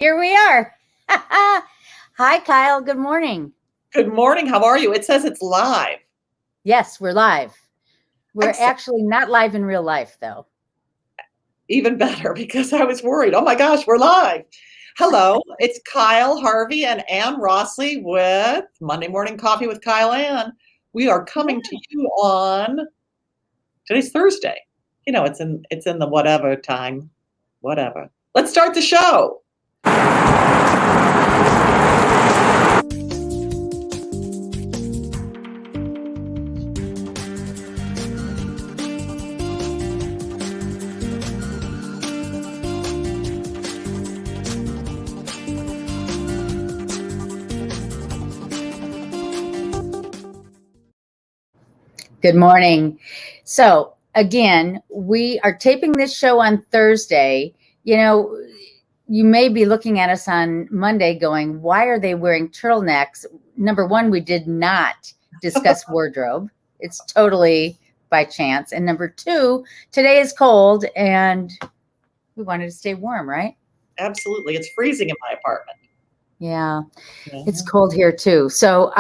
Here we are. Hi, Kyle. Good morning. Good morning. How are you? It says it's live. Yes, we're live. We're Excellent. actually not live in real life, though. Even better, because I was worried. Oh my gosh, we're live. Hello, it's Kyle, Harvey, and Anne Rossley with Monday Morning Coffee with Kyle Ann. We are coming to you on today's Thursday. You know, it's in the whatever time. Whatever. Let's start the show. Good morning. So, again, we are taping this show on Thursday. You know, you may be looking at us on Monday going, why are they wearing turtlenecks? Number one, we did not discuss wardrobe. It's totally by chance. And number two, today is cold and we wanted to stay warm, right? Absolutely. It's freezing in my apartment. Yeah, it's cold here too. So,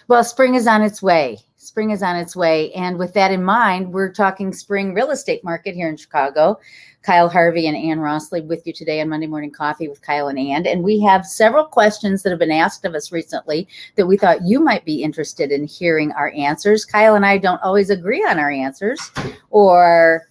well, spring is on its way. Spring is on its way. And with that in mind, we're talking spring real estate market here in Chicago. Kyle Harvey and Anne Rossley with you today on Monday Morning Coffee with Kyle and Anne. And we have several questions that have been asked of us recently that we thought you might be interested in hearing our answers. Kyle and I don't always agree on our answers or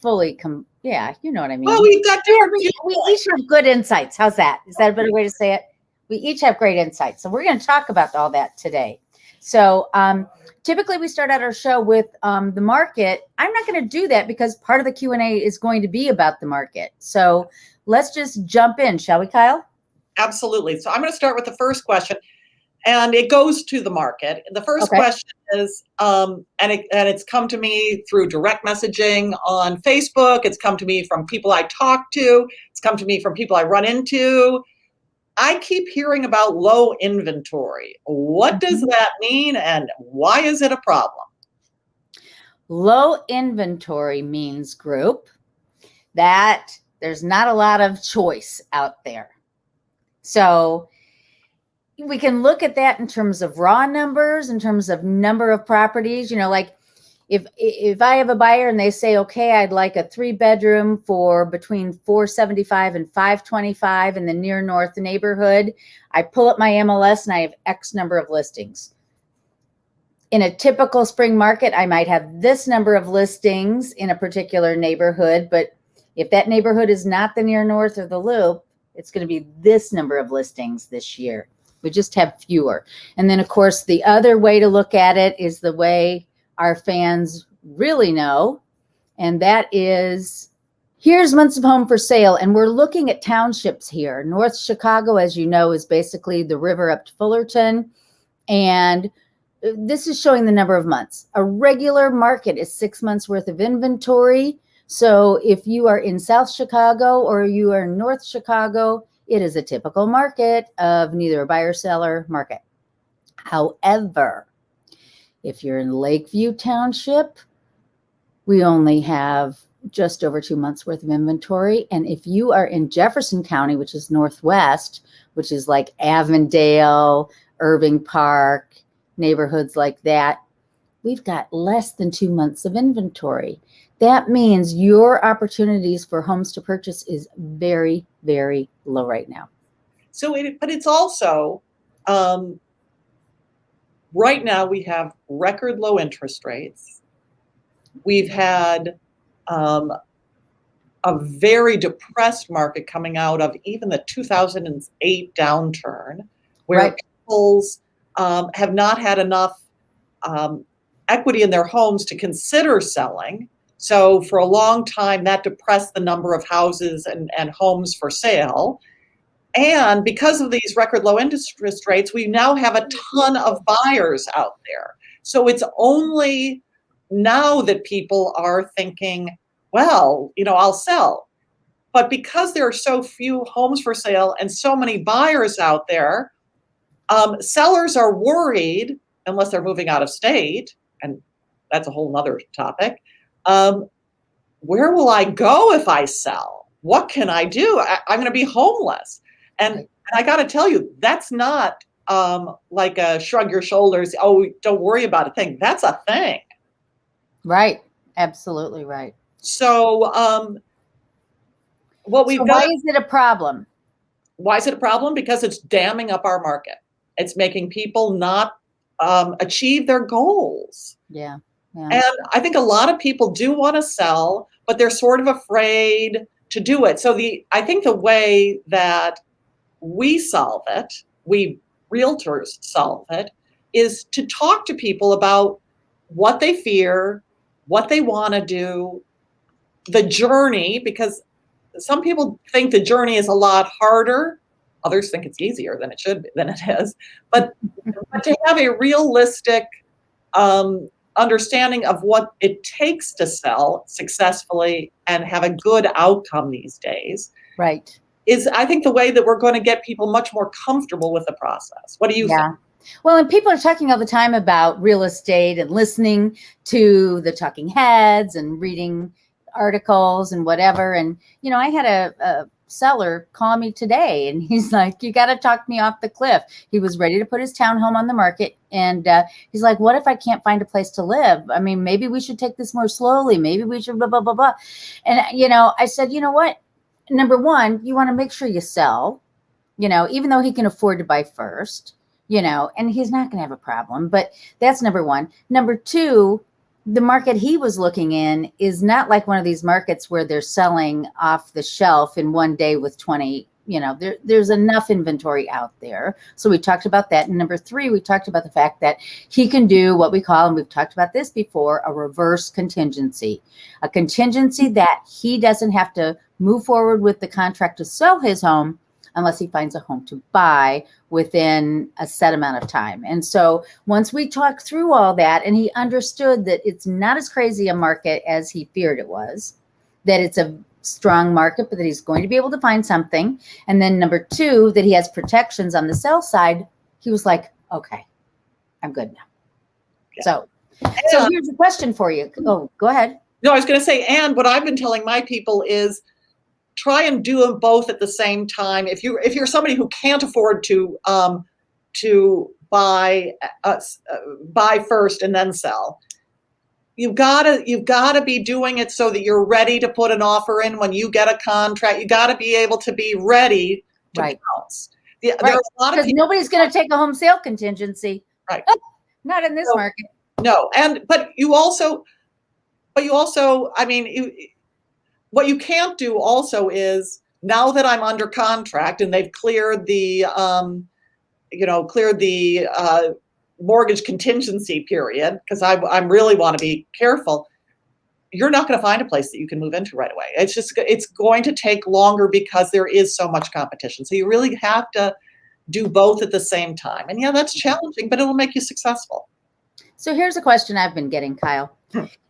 fully yeah, you know what I mean. Well, we've got different we each have good insights. How's that? Is that a better way to say it? We each have great insights. So we're going to talk about all that today. So typically we start out our show with the market. I'm not going to do that because part of the Q&A is going to be about the market. So let's just jump in, shall we, Kyle? Absolutely. So I'm going to start with the first question. And it goes to the market. The first question is, and it's come to me through direct messaging on Facebook. It's come to me from people I talk to. It's come to me from people I run into. I keep hearing about low inventory. What does that mean and why is it a problem? Low inventory means, group, that there's not a lot of choice out there. So we can look at that in terms of raw numbers, in terms of number of properties. You know, like if I have a buyer and they say, okay, I'd like a 3-bedroom for between $475 and $525 in the near north neighborhood, I pull up my MLS and I have X number of listings. In a typical spring market, I might have this number of listings in a particular neighborhood, but if that neighborhood is not the near north or the loop, it's going to be this number of listings this year. We just have fewer. And then, of course, the other way to look at it is the way our fans really know, and that is, here's months of home for sale, and we're looking at townships here. North Chicago, as you know, is basically the river up to Fullerton, and this is showing the number of months. A regular market is 6 months worth of inventory. So if you are in South Chicago or you are in North Chicago, it is a typical market of neither a buyer seller market. However, if you're in Lakeview Township, we only have just over 2 months worth of inventory. And if you are in Jefferson County, which is Northwest, which is like Avondale, Irving Park, neighborhoods like that, we've got less than 2 months of inventory. That means your opportunities for homes to purchase is very, very low right now. So, but it's also, right now we have record low interest rates. We've had a very depressed market coming out of even the 2008 downturn, where people's have not had enough equity in their homes to consider selling. So for a long time, that depressed the number of houses and homes for sale. And because of these record low interest rates, we now have a ton of buyers out there. So it's only now that people are thinking, well, you know, I'll sell. But because there are so few homes for sale and so many buyers out there, sellers are worried, unless they're moving out of state, and that's a whole nother topic. Where will I go if I sell? what can I do? I'm going to be homeless. And I got to tell you, that's not like a shrug your shoulders, oh, don't worry about a thing. That's a thing. Right. Absolutely right. So what we've So got. why is it a problem? Why is it a problem? Because it's damming up our market. It's making people not achieve their goals. Yeah. And I think a lot of people do want to sell, but they're sort of afraid to do it. So I think the way that we solve it, we realtors solve it, is to talk to people about what they fear, what they want to do, the journey, because some people think the journey is a lot harder. Others think it's easier than it is. But to have a realistic understanding of what it takes to sell successfully and have a good outcome these days, right, is I think the way that we're going to get people much more comfortable with the process. What do you think? Well, and people are talking all the time about real estate and listening to the talking heads and reading articles and whatever. And, you know, I had a seller call me today and he's like, you got to talk me off the cliff. He was ready to put his townhome on the market. And he's like, what if I can't find a place to live? I mean, maybe we should take this more slowly. Maybe we should blah, blah, blah, blah. And, you know, I said, you know what? Number one, you want to make sure you sell, you know, even though he can afford to buy first, you know, and he's not going to have a problem. But that's number one. Number two, the market he was looking in is not like one of these markets where they're selling off the shelf in one day with 20, you know, there's enough inventory out there. So we talked about that. And number three, we talked about the fact that he can do what we call, and we've talked about this before, a reverse contingency, a contingency that he doesn't have to move forward with the contract to sell his home unless he finds a home to buy within a set amount of time. And so once we talked through all that and he understood that it's not as crazy a market as he feared it was, that it's a strong market, but that he's going to be able to find something. And then number two, that he has protections on the sell side, he was like, okay, I'm good now. Yeah. So here's a question for you. Oh, go ahead. No, I was going to say, and what I've been telling my people is, try and do them both at the same time. If you're somebody who can't afford to buy first and then sell, you've got to be doing it so that you're ready to put an offer in when you get a contract. You got to be able to be ready to pounce. There are a lot of people, nobody's going to take a home sale contingency, right? Not in this market. No, but you also, I mean. What you can't do also is, now that I'm under contract and they've cleared the, mortgage contingency period, because I really want to be careful, you're not going to find a place that you can move into right away. It's going to take longer because there is so much competition. So you really have to do both at the same time. And yeah, that's challenging, but it'll make you successful. So here's a question I've been getting, Kyle.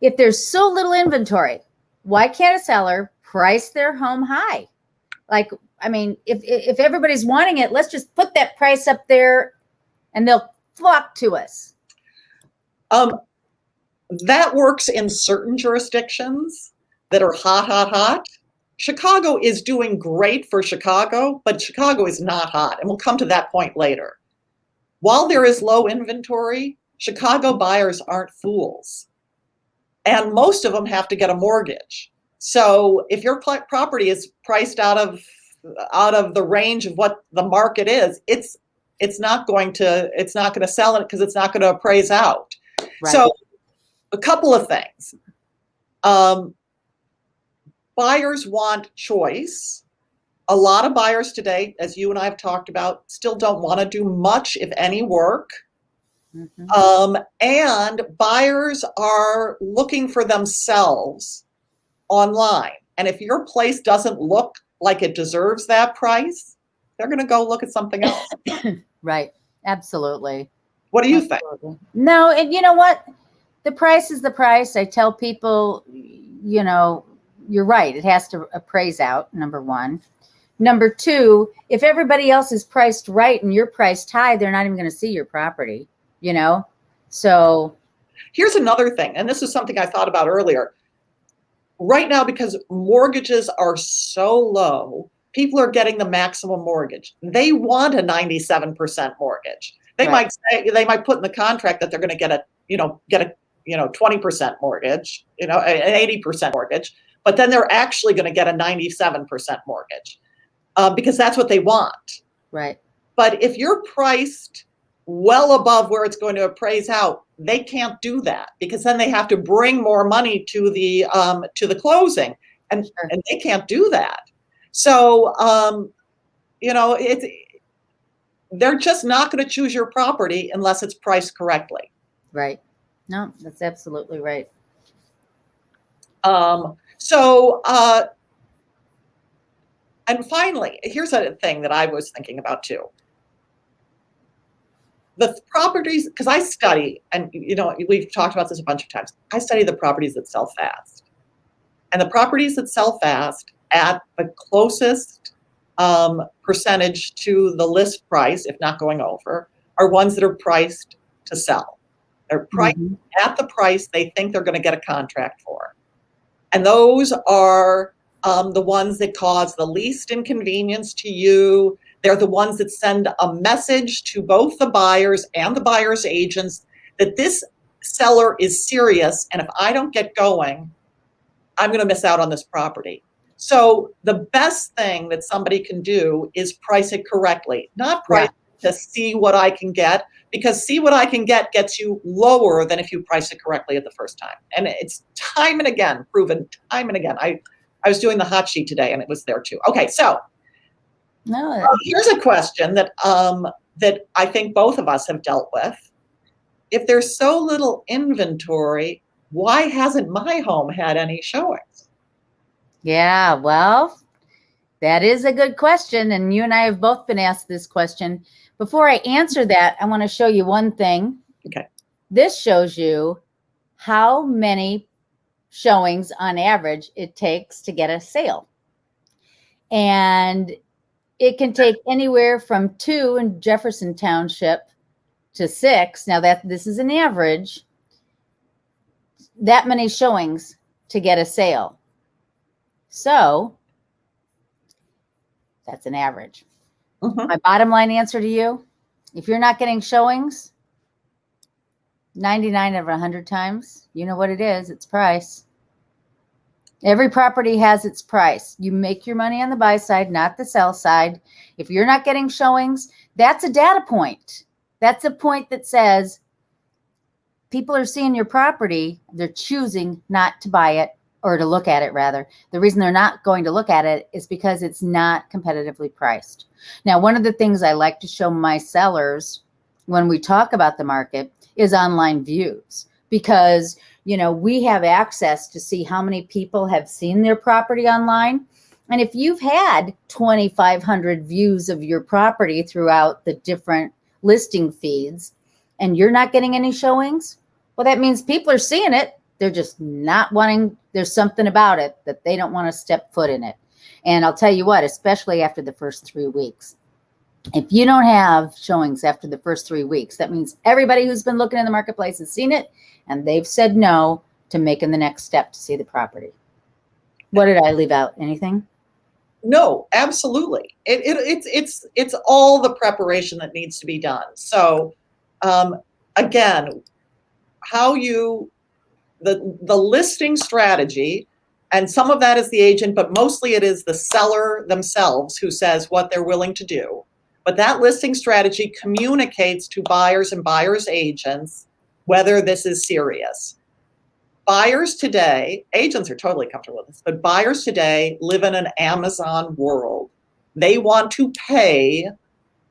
If there's so little inventory, why can't a seller price their home high? Like, I mean, if everybody's wanting it, let's just put that price up there and they'll flock to us. That works in certain jurisdictions that are hot. Chicago is doing great for Chicago, but Chicago is not hot. And we'll come to that point later. While there is low inventory, Chicago buyers aren't fools. And most of them have to get a mortgage. So if your property is priced out of the range of what the market is, it's not going to sell it because it's not going to appraise out. Right. So a couple of things. Buyers want choice. A lot of buyers today, as you and I have talked about, still don't want to do much, if any, work. Mm-hmm. And buyers are looking for themselves online. And if your place doesn't look like it deserves that price, they're going to go look at something else. Right. Absolutely. What do you think? No, and you know what? The price is the price. I tell people, you know, you're right. It has to appraise out, number one. Number two, if everybody else is priced right and you're priced high, they're not even going to see your property. You know, so here's another thing, and this is something I thought about earlier. right now, because mortgages are so low, people are getting the maximum mortgage. They want a 97% mortgage. They Right. they might put in the contract that they're going to get a, 20% mortgage, an 80% mortgage, but then they're actually going to get a 97% mortgage because that's what they want. Right. But if you're priced well above where it's going to appraise out, they can't do that because then they have to bring more money to the closing, and Sure. and they can't do that. So it's they're just not going to choose your property unless it's priced correctly. Right. No, that's absolutely right. So and finally, here's a thing that I was thinking about too. The properties, because I study, and we've talked about this a bunch of times, I study the properties that sell fast. And the properties that sell fast at the closest percentage to the list price, if not going over, are ones that are priced to sell. They're priced at the price they think they're going to get a contract for. And those are the ones that cause the least inconvenience to you. They're the ones that send a message to both the buyers and the buyer's agents that this seller is serious, and if I don't get going, I'm going to miss out on this property. So the best thing that somebody can do is price it correctly, not price it to see what I can get, because see what I can get gets you lower than if you price it correctly at the first time. And it's time and again, proven time and again. I was doing the hot sheet today and it was there too. Okay, so here's a question that that I think both of us have dealt with. If there's so little inventory, why hasn't my home had any showings? Yeah, well, that is a good question. And you and I have both been asked this question. Before I answer that, I want to show you one thing. Okay. This shows you how many showings on average it takes to get a sale. And it can take anywhere from 2 in Jefferson Township to 6. Now this is an average. That many showings to get a sale. So that's an average. My bottom line answer to you, if you're not getting showings 99 out of 100 times, you know what it is. It's price. Every property has its price. You make your money on the buy side, not the sell side. If you're not getting showings, that's a data point. That's a point that says people are seeing your property. They're choosing not to buy it, or to look at it rather. The reason they're not going to look at it is because it's not competitively priced. Now, one of the things I like to show my sellers when we talk about the market is online views, because we have access to see how many people have seen their property online. And if you've had 2,500 views of your property throughout the different listing feeds and you're not getting any showings, well, that means people are seeing it. They're just not wanting, there's something about it that they don't want to step foot in it. And I'll tell you what, especially after the first 3 weeks, if you don't have showings after the first 3 weeks, that means everybody who's been looking in the marketplace has seen it and they've said no to making the next step to see the property. What did I leave out? Anything? No, absolutely. It's all the preparation that needs to be done. So again, the listing strategy, and some of that is the agent, but mostly it is the seller themselves who says what they're willing to do. But that listing strategy communicates to buyers and buyers' agents whether this is serious. Buyers today, agents are totally comfortable with this, but buyers today live in an Amazon world. They want to pay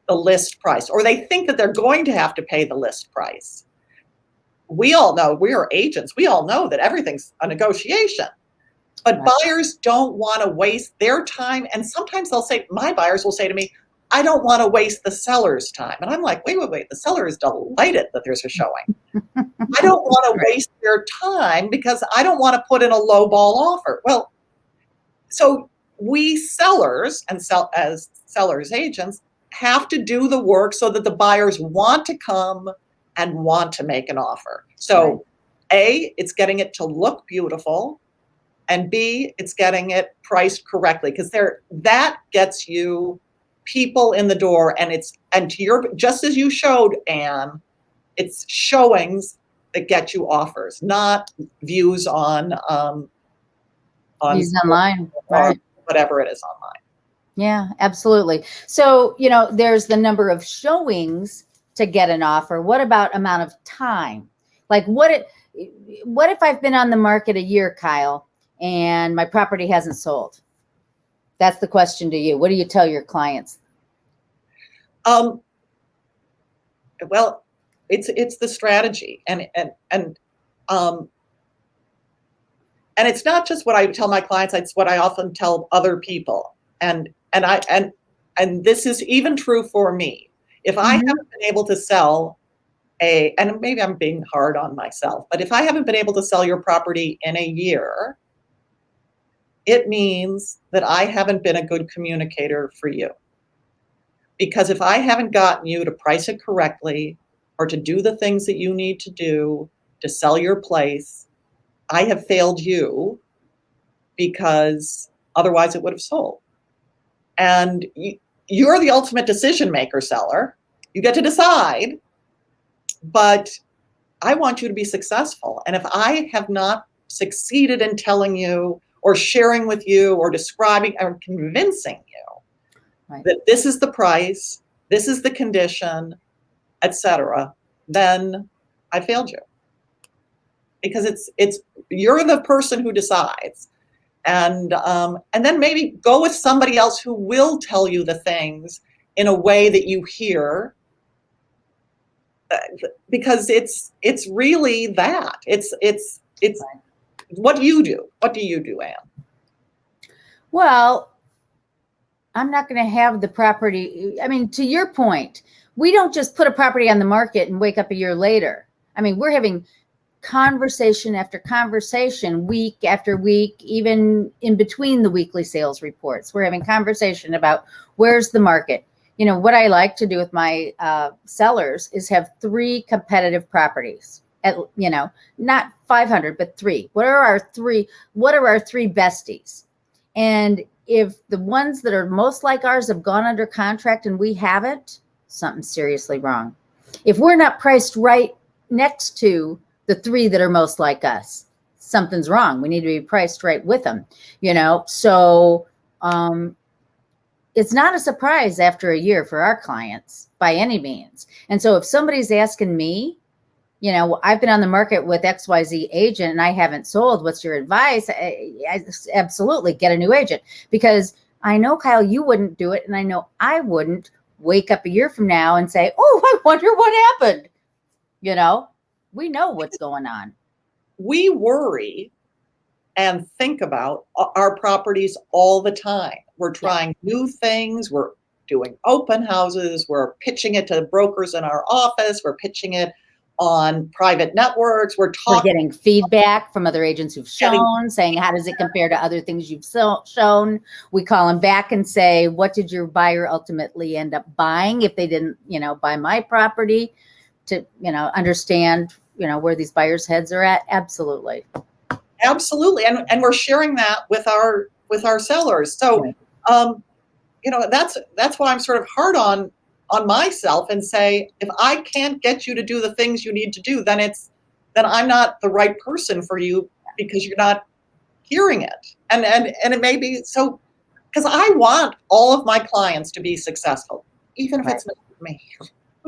the list price, or they think that they're going to have to pay the list price. We all know, we are agents, we all know that everything's a negotiation. But buyers don't want to waste their time. And sometimes my buyers will say to me, I don't want to waste the seller's time. And I'm like, wait, the seller is delighted that there's a showing. I don't want to waste their time because I don't want to put in a low ball offer. Well, so we sellers and as sellers agents have to do the work so that the buyers want to come and want to make an offer. So it's getting it to look beautiful. and B, it's getting it priced correctly, because that gets you people in the door, and to your, just as you showed, Anne, it's showings that get you offers, not views on Views online, or right? whatever it is online. Yeah, absolutely. So, there's the number of showings to get an offer. What about amount of time? Like what if I've been on the market a year, Kyle, and my property hasn't sold? That's the question to you. What do you tell your clients? Well, it's the strategy, and it's not just what I tell my clients, it's what I often tell other people. And this is even true for me. If I haven't been able to sell and maybe I'm being hard on myself, but if I haven't been able to sell your property in a year, it means that I haven't been a good communicator for you. Because if I haven't gotten you to price it correctly, or to do the things that you need to do to sell your place, I have failed you, because otherwise it would have sold. And you're the ultimate decision maker, seller. You get to decide, but I want you to be successful. And if I have not succeeded in telling you or sharing with you or describing or convincing you that this is the price, this is the condition, etc., then I failed you. Because it's you're the person who decides. And then maybe go with somebody else who will tell you the things in a way that you hear, because it's really that. It's what do you do? What do you do, Anne? Well, I'm not going to have the property. I mean, to your point, we don't just put a property on the market and wake up a year later. I mean, we're having conversation after conversation, week after week, even in between the weekly sales reports. We're having conversation about where's the market. What I like to do with my sellers is have 3 competitive properties at, not 500, but 3. What are our three besties? And if the ones that are most like ours have gone under contract and we haven't, something's seriously wrong. If we're not priced right next to the 3 that are most like us, something's wrong. We need to be priced right with them, So it's not a surprise after a year for our clients by any means. And so if somebody's asking me, I've been on the market with XYZ agent and I haven't sold, what's your advice? I absolutely get a new agent, because I know, Kyle, you wouldn't do it. And I know I wouldn't wake up a year from now and say, oh, I wonder what happened. We know what's going on. We worry and think about our properties all the time. We're trying new things. We're doing open houses. We're pitching it to brokers in our office. We're pitching it on private networks. We're getting feedback from other agents who've shown, saying, how does it compare to other things you've shown? We call them back and say, what did your buyer ultimately end up buying if they didn't, buy my property? To, understand, where these buyers' heads are at. Absolutely. And we're sharing that with our sellers. So, that's why I'm sort of hard on myself and say, if I can't get you to do the things you need to do, then I'm not the right person for you, because you're not hearing it. And it may be so, because I want all of my clients to be successful, even if it's not with me,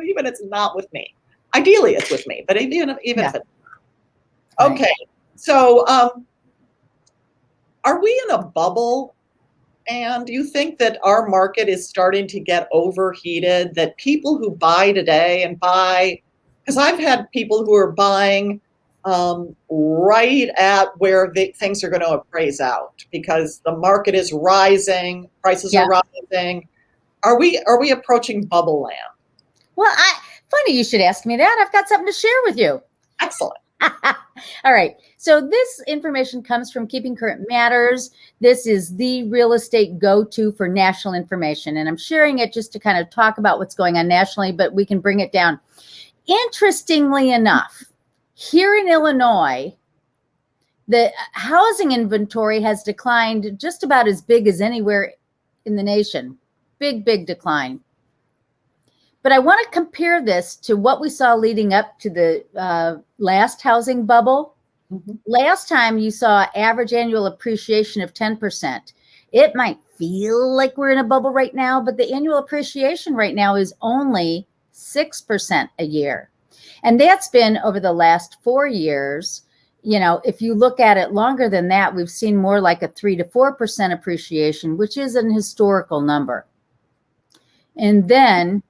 even if it's not with me. Ideally, it's with me, but even if it's okay. So, are we in a bubble? And do you think that our market is starting to get overheated? That people who buy today because I've had people who are buying right at where things are going to appraise out, because the market is rising, prices are rising. Are we approaching bubble land? Well, funny you should ask me that. I've got something to share with you. Excellent. All right. So this information comes from Keeping Current Matters. This is the real estate go-to for national information. And I'm sharing it just to kind of talk about what's going on nationally, but we can bring it down. Interestingly enough, here in Illinois, The housing inventory has declined just about as big as anywhere in the nation. Big, big decline. But I want to compare this to what we saw leading up to the last housing bubble. Mhm. Last time you saw average annual appreciation of 10%. It might feel like we're in a bubble right now, but the annual appreciation right now is only 6% a year. And that's been over the last 4 years. You know, if you look at it longer than that, we've seen more like a 3 to 4% appreciation, which is an historical number. And then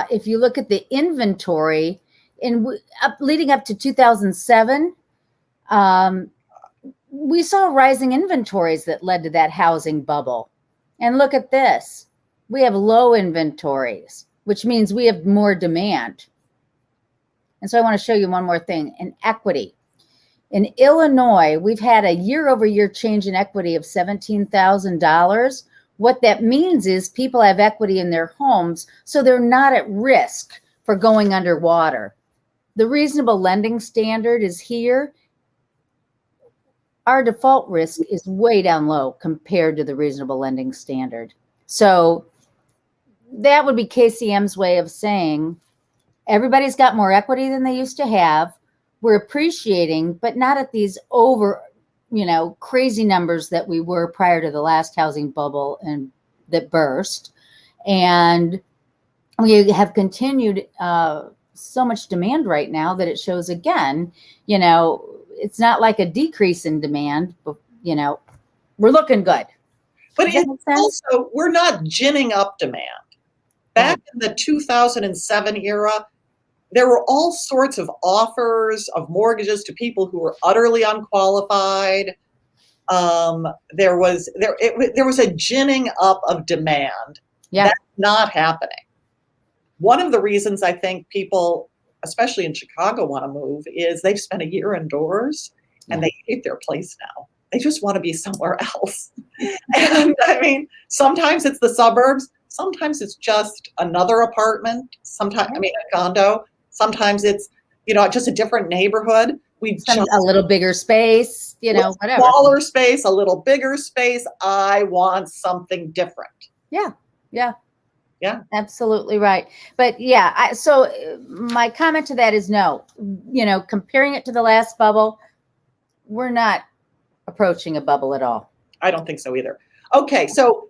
if you look at the inventory, leading up to 2007, we saw rising inventories that led to that housing bubble. And look at this. We have low inventories, which means we have more demand. And so I want to show you one more thing, in equity. In Illinois, we've had a year-over-year change in equity of $17,000. What that means is people have equity in their homes, so they're not at risk for going underwater. The reasonable lending standard is here. Our default risk is way down low compared to the reasonable lending standard. So that would be KCM's way of saying everybody's got more equity than they used to have. We're appreciating, but not at these crazy numbers that we were prior to the last housing bubble and that burst. And we have continued so much demand right now that it shows again, it's not like a decrease in demand, but we're looking good. But it's also, we're not ginning up demand. Back in the 2007 era, there were all sorts of offers of mortgages to people who were utterly unqualified. There was a ginning up of demand. Yeah. That's not happening. One of the reasons I think people, especially in Chicago, want to move is they've spent a year indoors and they hate their place now. They just want to be somewhere else. And I mean, sometimes it's the suburbs. Sometimes it's just another apartment. Sometimes, a condo. Sometimes it's, just a different neighborhood. A little bigger space, whatever. Smaller space, a little bigger space. I want something different. Yeah, absolutely right. But so my comment to that is no, comparing it to the last bubble, we're not approaching a bubble at all. I don't think so either. Okay, so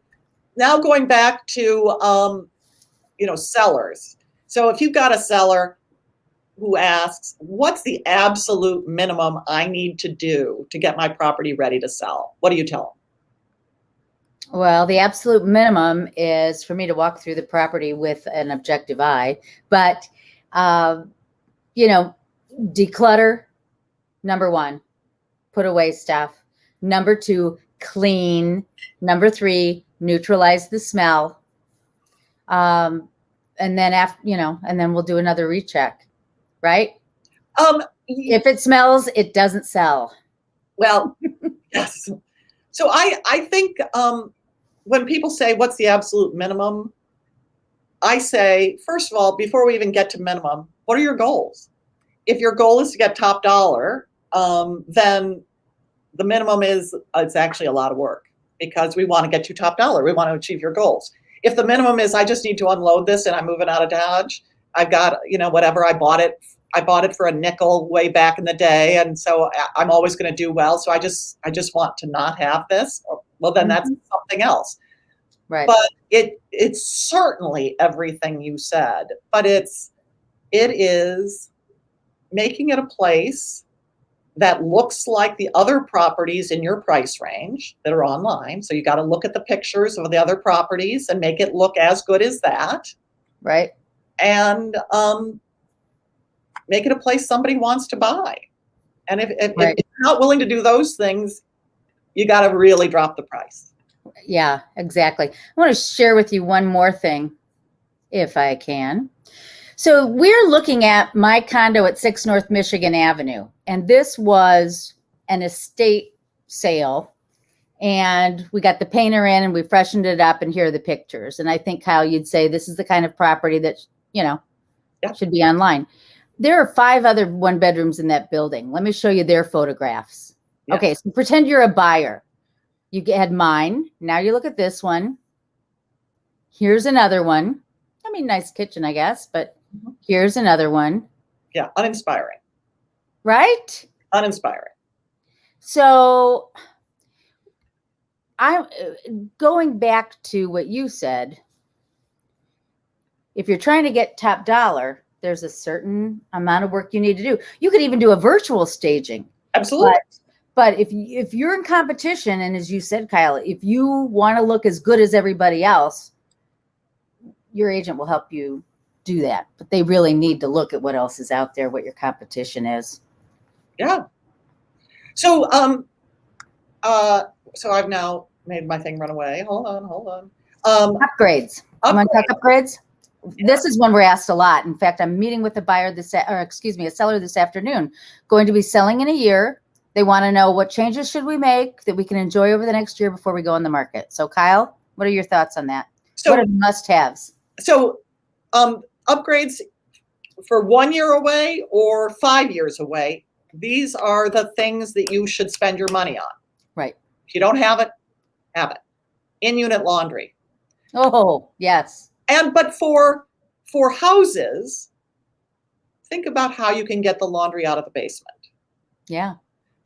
now going back to, sellers. So if you've got a seller who asks, what's the absolute minimum I need to do to get my property ready to sell? What do you tell them? Well, the absolute minimum is for me to walk through the property with an objective eye. But, declutter, number one, put away stuff. Number two, clean. Number three, neutralize the smell. And then and then we'll do another recheck, right? If it smells, it doesn't sell. Well, yes. So I think when people say, what's the absolute minimum? I say, first of all, before we even get to minimum, what are your goals? If your goal is to get top dollar, then the minimum is, it's actually a lot of work because we want to get you top dollar. We want to achieve your goals. If the minimum is, I just need to unload this and I'm moving out of Dodge, I've got, whatever, I bought it for a nickel way back in the day. And so I'm always going to do well. So I just want to not have this. Well, then that's something else. Right. But it's certainly everything you said, but it is making it a place that looks like the other properties in your price range that are online. So you got to look at the pictures of the other properties and make it look as good as that. Right. And make it a place somebody wants to buy. And if you're not willing to do those things, you got to really drop the price. Yeah, exactly. I want to share with you one more thing, if I can. So we're looking at my condo at 6 North Michigan Avenue, and this was an estate sale. And we got the painter in and we freshened it up, and here are the pictures. And I think, Kyle, you'd say this is the kind of property that, should be online. There are 5 other 1-bedrooms in that building. Let me show you their photographs. Yeah. Okay, so pretend you're a buyer. You had mine. Now you look at this one. Here's another one. I mean, nice kitchen, I guess, but here's another one. Yeah, uninspiring. Right? Uninspiring. So I'm going back to what you said. If you're trying to get top dollar, there's a certain amount of work you need to do. You could even do a virtual staging. Absolutely. But if you're in competition, and as you said, Kyle, if you want to look as good as everybody else, your agent will help you do that. But they really need to look at what else is out there, what your competition is. Yeah. So so I've now made my thing run away. Hold on. Upgrades. You want to talk upgrades? Yeah. This is one we're asked a lot. In fact, I'm meeting with a seller this afternoon, going to be selling in a year. They want to know what changes should we make that we can enjoy over the next year before we go on the market. So Kyle, what are your thoughts on that? So, what are the must-haves? So upgrades for 1 year away or 5 years away, these are the things that you should spend your money on. Right. If you don't have it, have it. In-unit laundry. Oh, yes. But for houses, think about how you can get the laundry out of the basement. Yeah.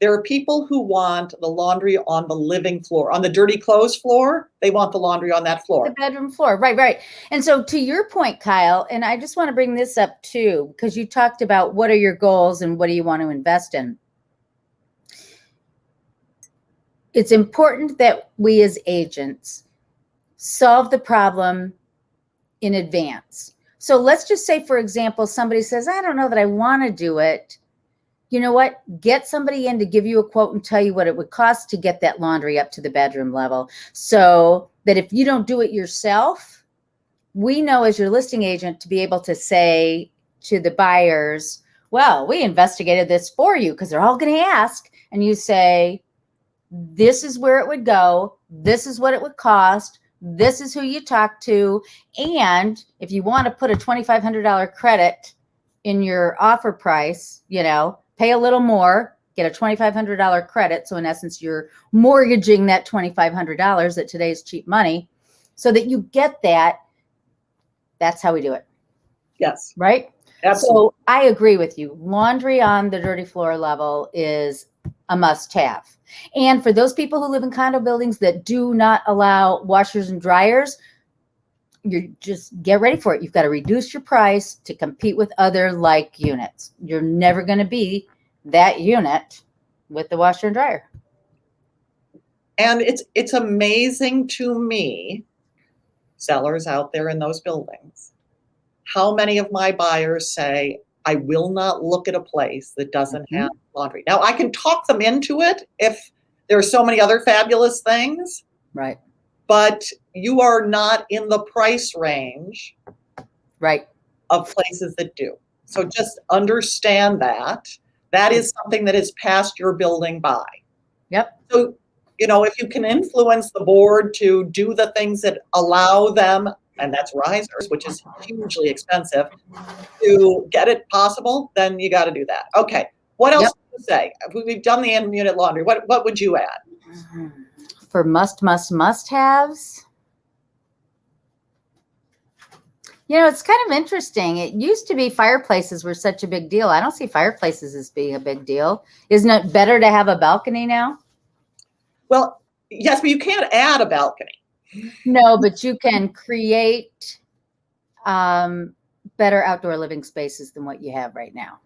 There are people who want the laundry on the living floor, on the dirty clothes floor. They want the laundry on that floor. The bedroom floor. Right. And so to your point, Kyle, and I just want to bring this up too, because you talked about what are your goals and what do you want to invest in? It's important that we as agents solve the problem in advance. So let's just say, for example, somebody says, I don't know that I want to do it. You know what? Get somebody in to give you a quote and tell you what it would cost to get that laundry up to the bedroom level. So that if you don't do it yourself, we know as your listing agent to be able to say to the buyers, well, we investigated this for you, because they're all going to ask. And you say, this is where it would go. This is what it would cost. This is who you talk to. And if you want to put a $2,500 credit in your offer price, pay a little more, get a $2,500 credit. So in essence, you're mortgaging that $2,500 at today's cheap money so that you get that. That's how we do it. Yes. Right? Absolutely. So I agree with you. Laundry on the dirty floor level is a must-have. And for those people who live in condo buildings that do not allow washers and dryers, you just get ready for it. You've got to reduce your price to compete with other like units. You're never going to be that unit with the washer and dryer. And it's amazing to me, sellers out there in those buildings, how many of my buyers say, I will not look at a place that doesn't have laundry. Now, I can talk them into it if there are so many other fabulous things. Right. But you are not in the price range of places that do. So just understand that. That is something that has passed your building by. Yep. So, if you can influence the board to do the things that allow them, and that's risers, which is hugely expensive, to get it possible, then you got to do that. Okay. What else do you say? We've done the in-unit laundry. What would you add? For must-haves? It's kind of interesting. It used to be fireplaces were such a big deal. I don't see fireplaces as being a big deal. Isn't it better to have a balcony now? Well, yes, but you can't add a balcony. No, but you can create better outdoor living spaces than what you have right now.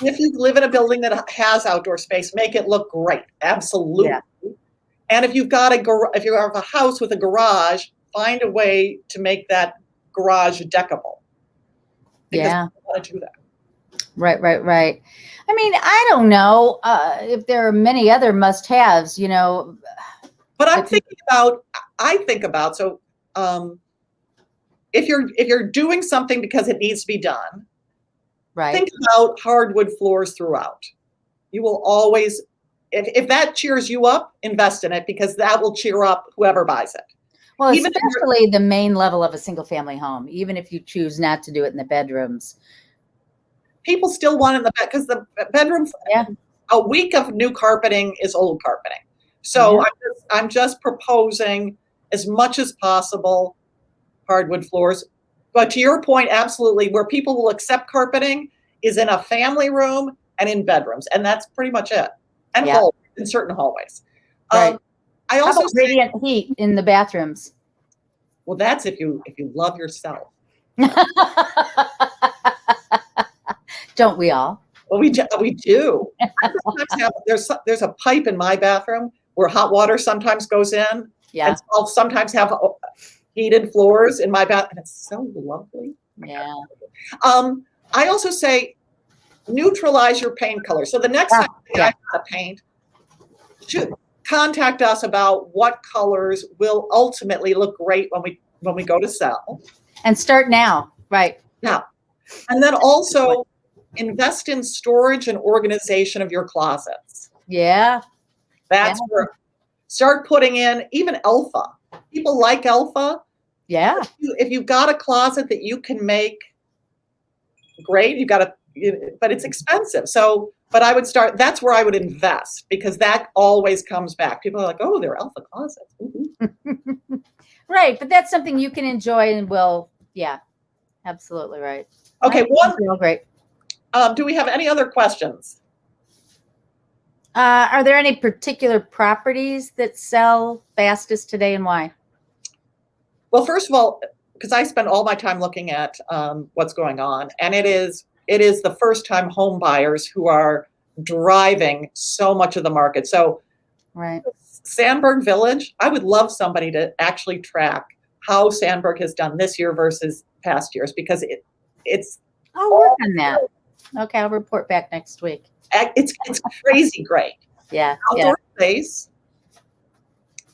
If you live in a building that has outdoor space, make it look great. Absolutely. Yeah. And if you have a house with a garage, find a way to make that garage deckable. Yeah. You want to do that. Right. I mean, I don't know if there are many other must-haves, But I think about so if you're doing something because it needs to be done, think about hardwood floors throughout. You will always, if that cheers you up, invest in it, because that will cheer up whoever buys it. Well, especially the main level of a single family home, even if you choose not to do it in the bedrooms. People still want it in the bed, because the bedrooms, a week of new carpeting is old carpeting. So I'm just proposing as much as possible hardwood floors. But to your point, absolutely, where people will accept carpeting is in a family room and in bedrooms, and that's pretty much it. And in certain hallways. Right. I also How about radiant heat in the bathrooms? Well, that's if you love yourself. Don't we all? Well, we do. There's a pipe in my bathroom where hot water sometimes goes in. Yeah. And I'll sometimes have heated floors in my bath, and it's so lovely. Yeah. I also say neutralize your paint color. So the next time I have paint, contact us about what colors will ultimately look great when we go to sell. And start now, right? Now, and then also invest in storage and organization of your closets. Yeah. That's where start putting in even alpha. People like alpha. Yeah. If you've got a closet that you can make great, but it's expensive. So, but I would start, that's where I would invest, because that always comes back. People are like, oh, they're alpha closets. Right. But that's something you can enjoy and absolutely right. Okay. Great. Do we have any other questions? Are there any particular properties that sell fastest today and why? Well, first of all, because I spend all my time looking at what's going on, and it is the first-time home buyers who are driving so much of the market. So, Sandburg Village, I would love somebody to actually track how Sandburg has done this year versus past years, because it's. I'll work on that. Okay, I'll report back next week. It's crazy great. Yeah. Outdoor space.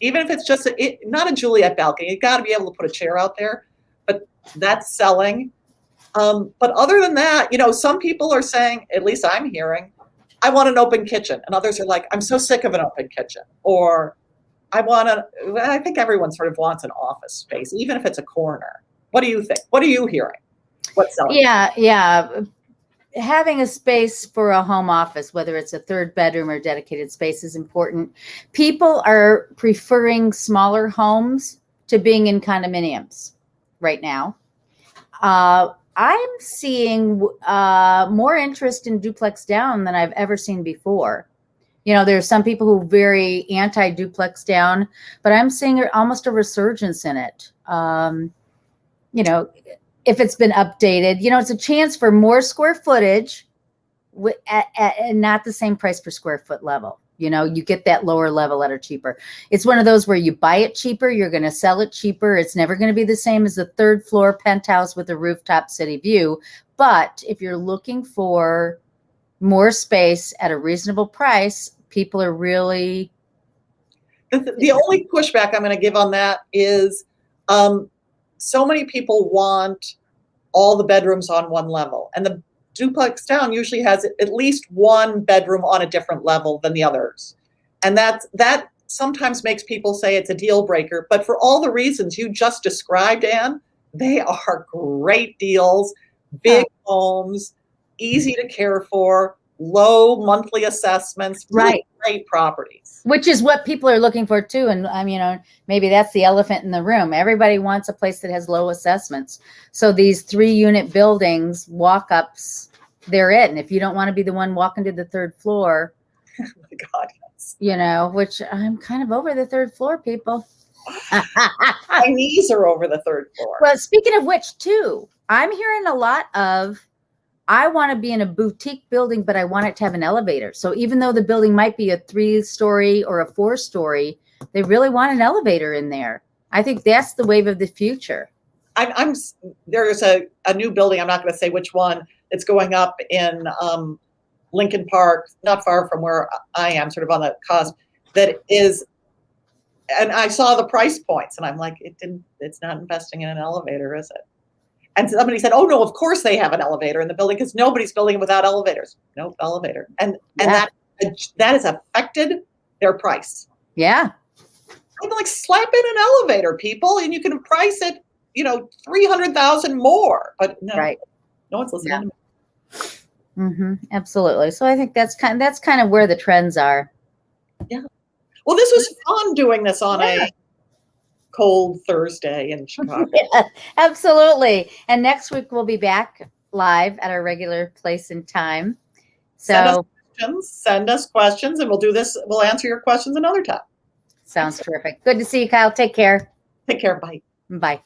Even if it's just not a Juliet balcony, you got to be able to put a chair out there, but that's selling. But other than that, some people are saying, at least I'm hearing, I want an open kitchen. And others are like, I'm so sick of an open kitchen. Or I think everyone sort of wants an office space, even if it's a corner. What do you think? What are you hearing? What's selling? Yeah. Having a space for a home office, whether it's a third bedroom or dedicated space, is important. People are preferring smaller homes to being in condominiums right now. I'm seeing more interest in duplex down than I've ever seen before. There's some people who are very anti-duplex down, but I'm seeing almost a resurgence in it. If it's been updated, it's a chance for more square footage and not the same price per square foot level. You get that lower level that are cheaper. It's one of those where you buy it cheaper, you're going to sell it cheaper. It's never going to be the same as the third floor penthouse with a rooftop city view. But if you're looking for more space at a reasonable price, people are really. The only pushback I'm going to give on that is so many people want all the bedrooms on one level, and the duplex down usually has at least one bedroom on a different level than the others. And that sometimes makes people say it's a deal breaker, but for all the reasons you just described, Anne, they are great deals, big homes, easy to care for, low monthly assessments, really great properties. Which is what people are looking for too. And maybe that's the elephant in the room. Everybody wants a place that has low assessments. So these 3-unit buildings, walk-ups, they're it. And if you don't want to be the one walking to the third floor, oh my God, yes. Which I'm kind of over the third floor, people. My knees are over the third floor. Well, speaking of which too, I'm hearing a lot of, I want to be in a boutique building, but I want it to have an elevator. So even though the building might be a 3-story or a 4-story, they really want an elevator in there. I think that's the wave of the future. There's a new building, I'm not going to say which one, it's going up in Lincoln Park, not far from where I am, sort of on the cusp, that is, and I saw the price points, and I'm like, it's not investing in an elevator, is it? And somebody said, oh, no, of course they have an elevator in the building because nobody's building it without elevators. No elevator. And that has affected their price. Yeah. I'm like, slap in an elevator, people, and you can price it, $300,000 more. But no, no one's listening to me. Absolutely. So I think that's kind of where the trends are. Yeah. Well, this was fun doing this on a cold Thursday in Chicago. Yeah, absolutely. And next week we'll be back live at our regular place and time. So Send us questions, and we'll do this. We'll answer your questions another time. sounds terrific. Good to see you, Kyle. Take care. Take care. Bye. Bye.